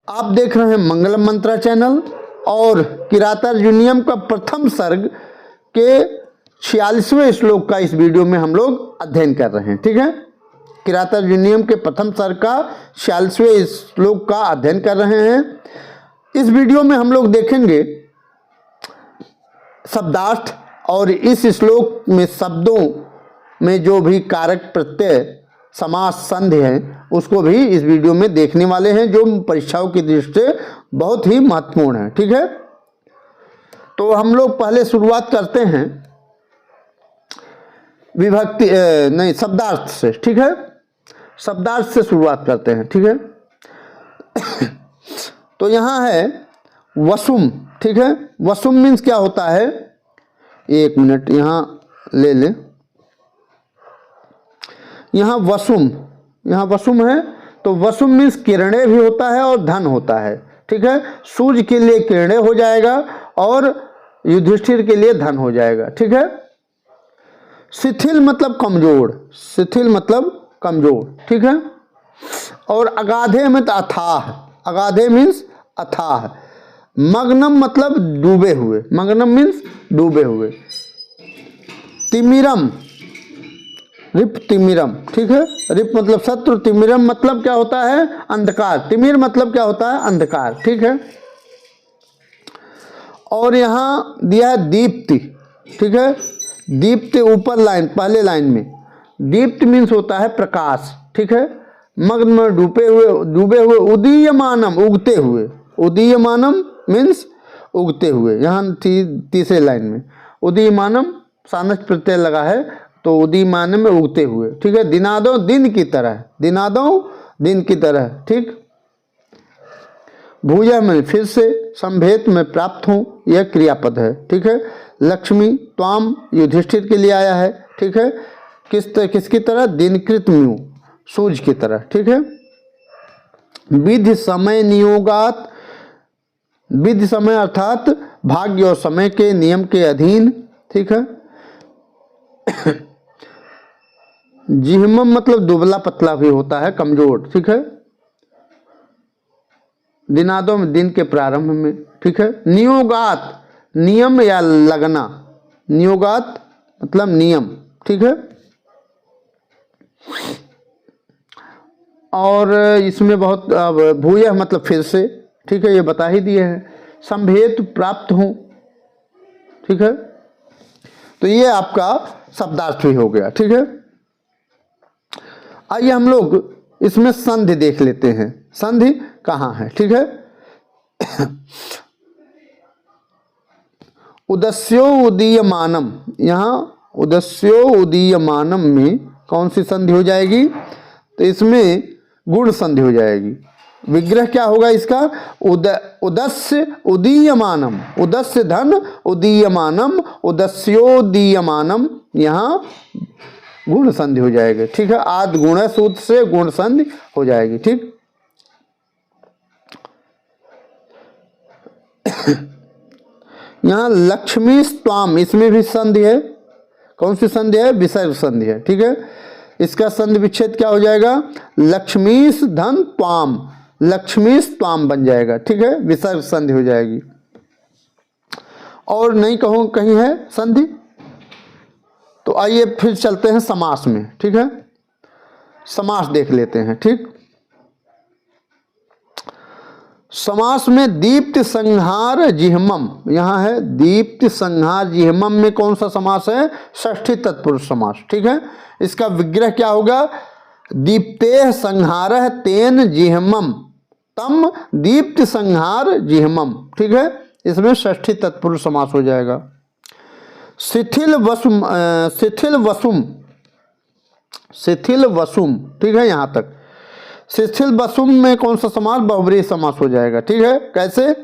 आप देख रहे हैं मंगलम मंत्रा चैनल और किरातार्जुनीयम का प्रथम सर्ग के 46वें श्लोक का इस वीडियो में हम लोग अध्ययन कर रहे हैं। ठीक है, किरातार्जुनीयम के प्रथम सर्ग का 46वें श्लोक का अध्ययन कर रहे हैं। इस वीडियो में हम लोग देखेंगे शब्दार्थ और इस श्लोक में शब्दों में जो भी कारक प्रत्यय समास संधि है उसको भी इस वीडियो में देखने वाले हैं, जो परीक्षाओं की दृष्टि से बहुत ही महत्वपूर्ण है। ठीक है, तो हम लोग पहले शुरुआत करते हैं विभक्ति नहीं शब्दार्थ से। ठीक है, शब्दार्थ से शुरुआत करते हैं। ठीक है, तो यहाँ है वसुम। ठीक है, वसुम मीन्स क्या होता है, एक मिनट यहाँ ले लें। यहाँ वसुम है, तो वसुम मीन्स किरणें भी होता है और धन होता है। ठीक है, सूर्य के लिए किरणें हो जाएगा और युधिष्ठिर के लिए धन हो जाएगा। ठीक है, शिथिल मतलब कमजोर। ठीक है, और अगाधे में तो अथाह, अगाधे मीन्स अथाह। मग्नम मतलब डूबे हुए, मग्नम मीन्स डूबे हुए। तिमिरम, रिप तिमिरम। ठीक है, रिप मतलब शत्रु, तिमिरम मतलब क्या होता है, अंधकार। तिमिर मतलब क्या होता है, अंधकार। ठीक है, और यहाँ दिया है दीप्ति। ठीक है, दीप्ति ऊपर लाइन, पहले लाइन में दीप्ति मीन्स होता है प्रकाश। ठीक है, मग्न में डूबे हुए। उदीयमानम उगते हुए, उदीयमानम मीन्स उगते हुए। यहाँ तीसरे लाइन में उदीयमानम सानस प्रत्यय लगा है, तो उदीयमानम में उगते हुए। ठीक है, दिनादो दिन की तरह, दिनादो दिन की तरह। ठीक, भूजा में फिर से, संभेत में प्राप्त हूँ, यह क्रियापद है। ठीक है, लक्ष्मी त्वाम युधिष्ठिर के लिए आया है। ठीक है, किसकी तरह, दिनकृत म्यू, सूर्य की तरह। ठीक है, विधि समय नियोगात, विधि समय अर्थात भाग्य और समय के नियम के अधीन। ठीक है, जिह्मम मतलब दुबला पतला भी होता है, कमजोर। ठीक है, दिनादों में दिन के प्रारंभ में। ठीक है, नियोगात नियम या लगना, नियोगात मतलब नियम। ठीक है, और इसमें बहुत भूयः मतलब फिर से। ठीक है, ये बता ही दिए हैं। संभेत प्राप्त हूँ। ठीक है, तो ये आपका शब्दार्थ भी हो गया। ठीक है, आइए हम लोग इसमें संधि देख लेते हैं, संधि कहाँ है। ठीक है, उदस्यो उदीयमानम, यहाँ उदस्यो उदीयमानम में कौन सी संधि हो जाएगी, तो इसमें गुण संधि हो जाएगी। विग्रह क्या होगा इसका, उदस्य उदीयमानम, उदस्य धन, उदीयमानम उदस्योदीयमानम, यहाँ गुण संधि हो जाएगी। ठीक है, आद गुण सूत्र से गुण संधि हो जाएगी। ठीक, यहाँ लक्ष्मी स्वाम, इसमें भी संधि है। कौन सी संधि है, विसर्ग संधि है। ठीक है, इसका संधि विच्छेद क्या हो जाएगा, लक्ष्मीस धन त्वाम, लक्ष्मीस त्वाम बन जाएगा। ठीक है, विसर्ग संधि हो जाएगी। और नहीं कहूँ कहीं है संधि, तो आइए फिर चलते हैं समास में। ठीक है, समास देख लेते हैं। ठीक, समास में दीप्ति संहार जिह्मम, यहाँ है दीप्ति संहार जिह्मम में कौन सा समास है, षष्ठी तत्पुरुष समास। ठीक है, इसका विग्रह क्या होगा, दीप्ते संहारः तेन जिह्मम तम दीप्ति संहार जिह्मम। ठीक है, इसमें षष्ठी तत्पुरुष समास हो जाएगा। शिथिल वसुम, शिथिल वसुम, शिथिल वसुम। ठीक है, यहाँ तक शिथिल वसुम में कौन सा समास, बहुब्रीहि समास हो जाएगा। ठीक है, कैसे,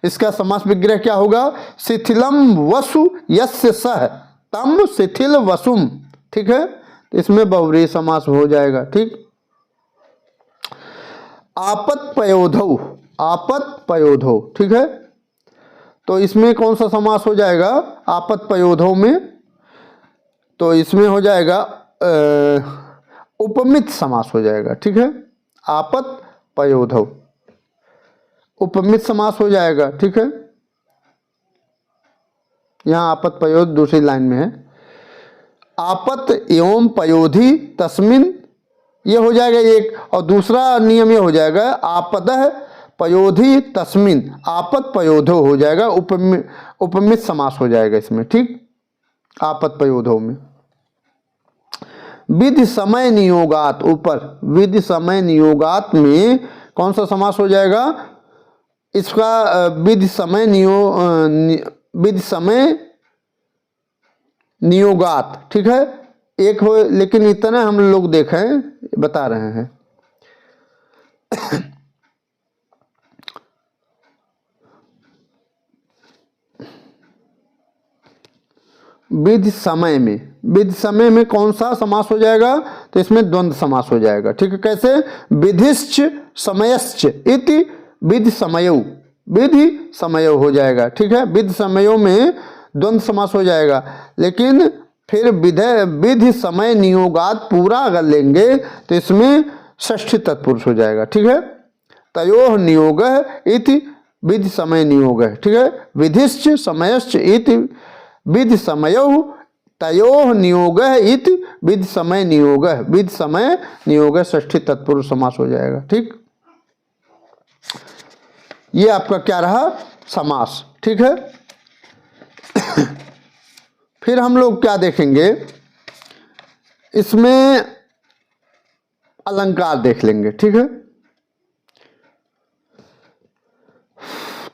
इसका समास विग्रह क्या होगा, शिथिलम वसु यस्य सह तम शिथिल वसुम। ठीक है, तो इसमें बहुब्रीहि समास हो जाएगा। ठीक, आपत पयोधौ, आपत पयोधौ। ठीक है, तो इसमें कौन सा समास हो जाएगा, आपत पयोधौ में, तो इसमें हो जाएगा उपमित समास हो जाएगा। ठीक है, आपत पयोधौ। उपमित समास हो जाएगा, ठीक है। यहाँ आपत पयोध दूसरी लाइन में है। आपत एवं पयोधि तस्मिन, ये हो जाएगा एक, और दूसरा नियम ये हो जाएगा आपदः पयोधि तस्मिन, आपत पयोधो हो जाएगा, उपमित समास हो जाएगा इसमें, ठीक। आपत पयोधो में विधि समय नियोगात, ऊपर विधि समय नियोगात में कौन सा समास हो जाएगा इसका? विधि समय नियोगात, ठीक है। एक हो, लेकिन इतना हम लोग देखें बता रहे हैं। विधि समय में, विधि समय में कौन सा समास हो जाएगा? तो इसमें द्वंद्व समास हो जाएगा, ठीक है। कैसे? विधिश्च समयश्च इति विधि समयो, विधि समयो हो जाएगा, ठीक है। विधि समयो में द्वंद्व समास हो जाएगा, लेकिन फिर विधि समय नियोगात पूरा अगर लेंगे तो इसमें षष्ठी तत्पुरुष हो जाएगा, ठीक है। तयोः नियोगः इति विधि समय नियोगः, ठीक है। विधिश्च समयश्च इति विधि समयो तयोः नियोगः इति विधि समय नियोगः, विधि समय नियोगः षष्ठी तत्पुरुष समास हो जाएगा, ठीक। ये आपका क्या रहा? समास, ठीक है। फिर हम लोग क्या देखेंगे इसमें? अलंकार देख लेंगे, ठीक है।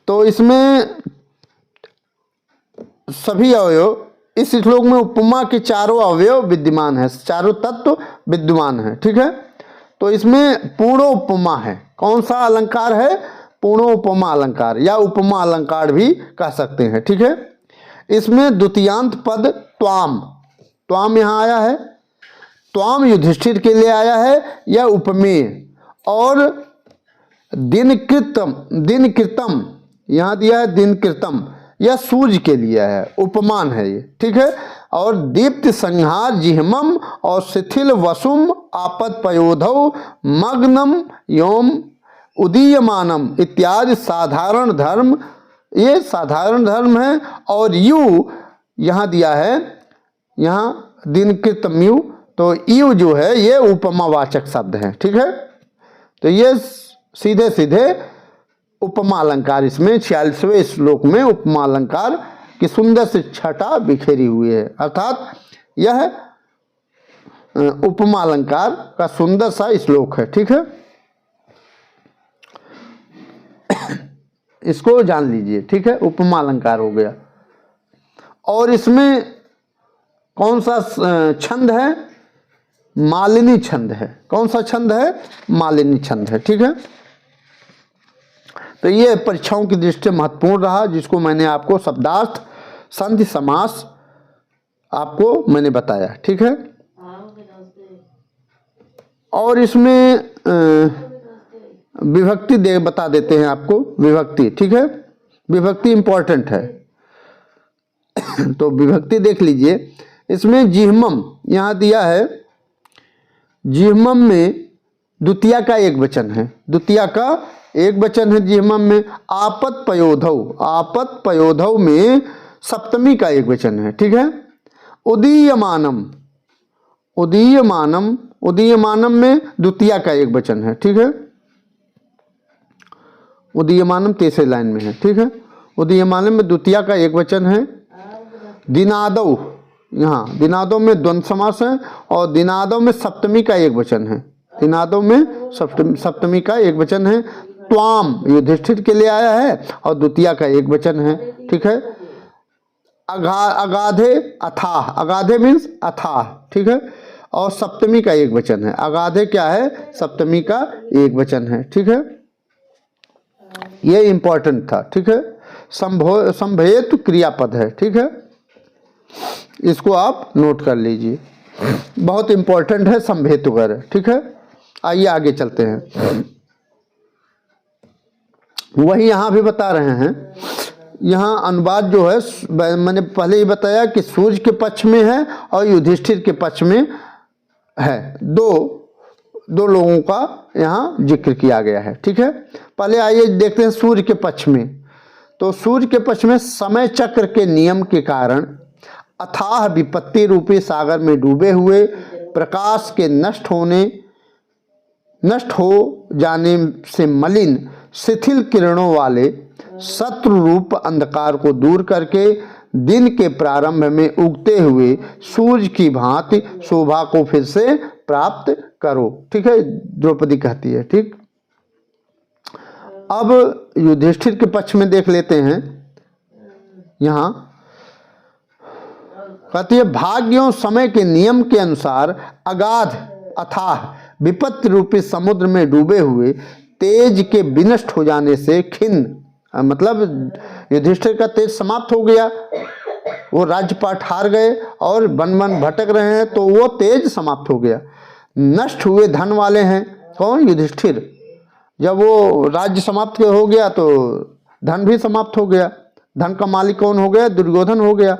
तो इसमें सभी अवयव, इस श्लोक में उपमा के चारों अवयव विद्यमान है, चारों तत्व विद्यमान है, ठीक है। तो इसमें पूर्ण उपमा है। कौन सा अलंकार है? पूर्ण उपमा अलंकार या उपमा अलंकार भी कह सकते हैं, ठीक है। इसमें द्वितीयांत पद त्वाम, त्वाम यहाँ आया है, त्वाम युधिष्ठिर के लिए आया है, यह उपमेय। और दिनकृतम, दिनकृतम यहाँ दिया है, दिनकृतम यह सूर्य के लिए है, उपमान है ये, ठीक है। और दीप्त संहार जिह्मम और शिथिल वसुम आपद पयोधौ मग्नम योम उदीयमानम इत्यादि साधारण धर्म, ये साधारण धर्म है। और यू यहाँ दिया है, यहाँ दिनकृतम यू, तो यू जो है ये उपमावाचक शब्द है, ठीक है। तो ये सीधे सीधे उपमा अलंकार, इसमें 46वें श्लोक में उपमा अलंकार की सुंदर से छटा बिखेरी हुई है, अर्थात यह उपमा अलंकार का सुंदर सा श्लोक है, ठीक है। इसको जान लीजिए, ठीक है। उपमा अलंकार हो गया। और इसमें कौन सा छंद है? मालिनी छंद है। कौन सा छंद है? मालिनी छंद है, ठीक है। तो ये परीक्षाओं की दृष्टि महत्वपूर्ण रहा, जिसको मैंने आपको शब्दार्थ संधि समास आपको मैंने बताया, ठीक है। और इसमें विभक्ति बता देते हैं आपको, विभक्ति, ठीक है। विभक्ति इंपॉर्टेंट है। तो विभक्ति देख लीजिए। इसमें जिह्मम यहाँ दिया है, जिह्मम में द्वितीया का एक वचन है, द्वितीया का एक वचन है जिह्मम में। आपत पयोधौ, आपत पयोधौ में सप्तमी का एक वचन है, ठीक है। उदीयमानम, उदीयमानम, उदीयमानम में द्वितीया का एक वचन है, ठीक है। उदीयमानम तीसरी लाइन में है, ठीक है। उदीयमानम में द्वितीया का एक वचन है। दिनादौ, यहाँ दिनादौ में द्वंद्व समास है, और दिनादौ में सप्तमी का एक वचन है, दिनादौ में सप्तमी का एक वचन है। त्वाम युधिष्ठिर के लिए आया है, और द्वितीया का एक वचन है, ठीक है। अगाधे अथाह, अगाधे मीन्स अथाह, ठीक है। और सप्तमी का एक वचन है। अगाधे क्या है? सप्तमी का एक वचन है, ठीक है। ये इंपॉर्टेंट था, ठीक है। संभेतु क्रियापद है, ठीक है। इसको आप नोट कर लीजिए, बहुत इंपॉर्टेंट है संभेतु कर, ठीक है। आइए आगे चलते हैं। वही यहाँ भी बता रहे हैं। यहाँ अनुवाद जो है मैंने पहले ही बताया कि सूर्य के पक्ष में है और युधिष्ठिर के पक्ष में है। दो दो लोगों का यहाँ जिक्र किया गया है। ठीक है, पहले आइए देखते हैं सूर्य के पक्ष में। तो सूर्य के पक्ष में समय चक्र के नियम के कारण अथाह विपत्ति रूपी सागर में डूबे हुए प्रकाश के नष्ट हो जाने से मलिन शिथिल किरणों वाले शत्रु रूप अंधकार को दूर करके दिन के प्रारंभ में उगते हुए सूर्य की भांति शोभा को फिर से प्राप्त करो। ठीक है, द्रौपदी कहती है। ठीक, अब युधिष्ठिर के पक्ष में देख लेते हैं। यहाँ कहती है भाग्य एवं समय के नियम के अनुसार अगाध अथाह विपत्ति रूपी समुद्र में डूबे हुए तेज के विनष्ट हो जाने से खिन्न, मतलब युधिष्ठिर का तेज समाप्त हो गया, वो राज्यपाट हार गए और वन वन भटक रहे हैं, तो वो तेज समाप्त हो गया। नष्ट हुए धन वाले हैं कौन? युधिष्ठिर। जब वो राज्य समाप्त हो गया तो धन भी समाप्त हो गया। धन का मालिक कौन हो गया? दुर्योधन हो गया।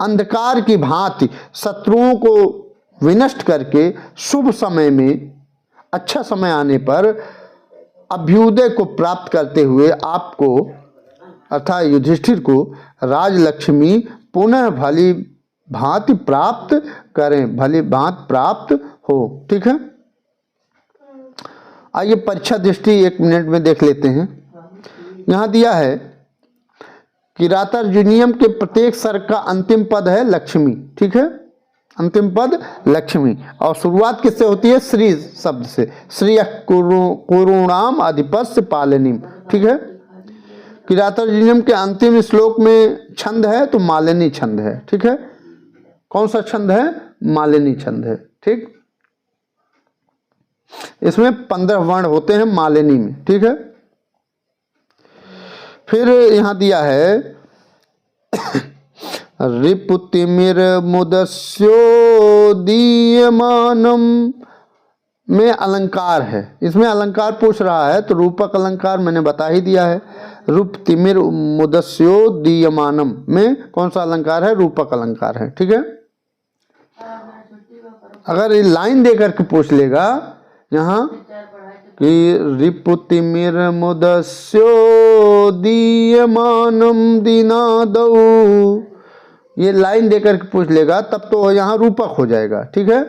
अंधकार की भांति शत्रुओं को विनष्ट करके शुभ समय में, अच्छा समय आने पर अभ्युदय को प्राप्त करते हुए आपको अर्थात युधिष्ठिर को राजलक्ष्मी पुनः भली भांति प्राप्त करें, भली भांति प्राप्त हो। ठीक है, आइए परीक्षा दृष्टि 1 मिनट में देख लेते हैं। यहाँ दिया है किरातार्जुनीयम के प्रत्येक सर्ग का अंतिम पद है लक्ष्मी। ठीक है, अंतिम पद लक्ष्मी, और शुरुआत किससे होती है? श्री शब्द से। श्री कुरुणाम अधिपस्य पालनीम। ठीक है, किरातार्जुनीयम के अंतिम श्लोक में छंद है तो मालिनी छंद है। ठीक है, कौन सा छंद है? मालिनी छंद है। ठीक, इसमें 15 वर्ण होते हैं मालिनी में। ठीक है, फिर यहां दिया है रिपुतिमिर मुदस्यो दीयमानम में अलंकार है। इसमें अलंकार पूछ रहा है तो रूपक अलंकार मैंने बता ही दिया है। रूप तिमिर मुदस्यो दीयमानम में कौन सा अलंकार है? रूपक अलंकार है। ठीक है, अगर ये लाइन देकर के पूछ लेगा यहाँ कि रिपुतिमिर मुदस्यो दीयमानम दीनादौ, ये लाइन देकर के पूछ लेगा तब तो यहाँ रूपक हो जाएगा। ठीक है,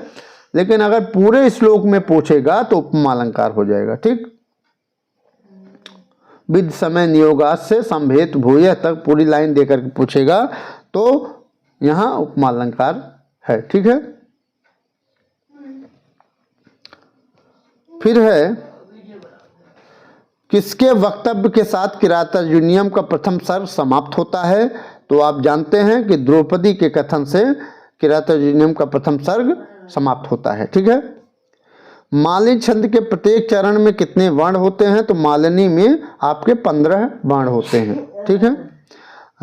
लेकिन अगर पूरे श्लोक में पूछेगा तो उपमा अलंकार हो जाएगा। ठीक, विद समय नियोगात से संभेत भूय तक पूरी लाइन देकर के पूछेगा तो यहाँ उपमा अलंकार है। ठीक है, फिर है किसके वक्तव्य के साथ किरातार्जुनीयम का प्रथम सर्ग समाप्त होता है? तो आप जानते हैं कि द्रौपदी के कथन से किरातार्जुनीयम का प्रथम सर्ग समाप्त होता है। ठीक है, मालिनी छंद के प्रत्येक चरण में कितने वर्ण होते हैं? तो मालिनी में आपके 15 वर्ण होते हैं। ठीक है,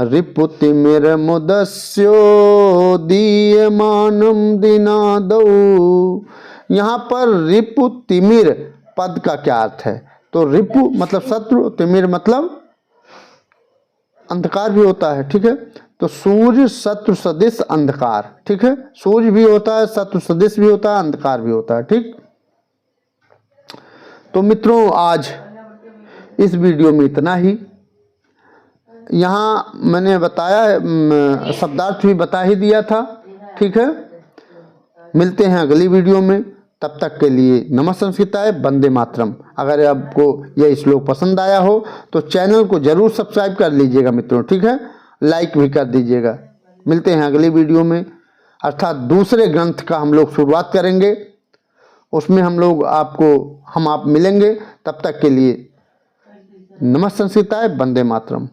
रिपुतिमिर मुदस्यो दीयमानम दीनादौ, यहाँ पर रिपुतिमिर पद का क्या अर्थ है? तो रिपु मतलब शत्रु, तिमिर मतलब अंधकार भी होता है। ठीक है, तो सूर्य शत्रु सदिश अंधकार। ठीक है, सूर्य भी होता है, शत्रु सदिश भी होता है, अंधकार भी होता है। ठीक, तो मित्रों आज इस वीडियो में इतना ही। यहाँ मैंने बताया है, शब्दार्थ भी बता ही दिया था। ठीक है, मिलते हैं अगली वीडियो में, तब तक के लिए नमः संस्कृताय, वंदे मातरम। अगर आपको यह श्लोक पसंद आया हो तो चैनल को जरूर सब्सक्राइब कर लीजिएगा मित्रों। ठीक है, लाइक भी कर दीजिएगा। मिलते हैं अगली वीडियो में, अर्थात दूसरे ग्रंथ का हम लोग शुरुआत करेंगे, उसमें हम आप मिलेंगे। तब तक के लिए नमः संस्कृताय, वंदे मातरम।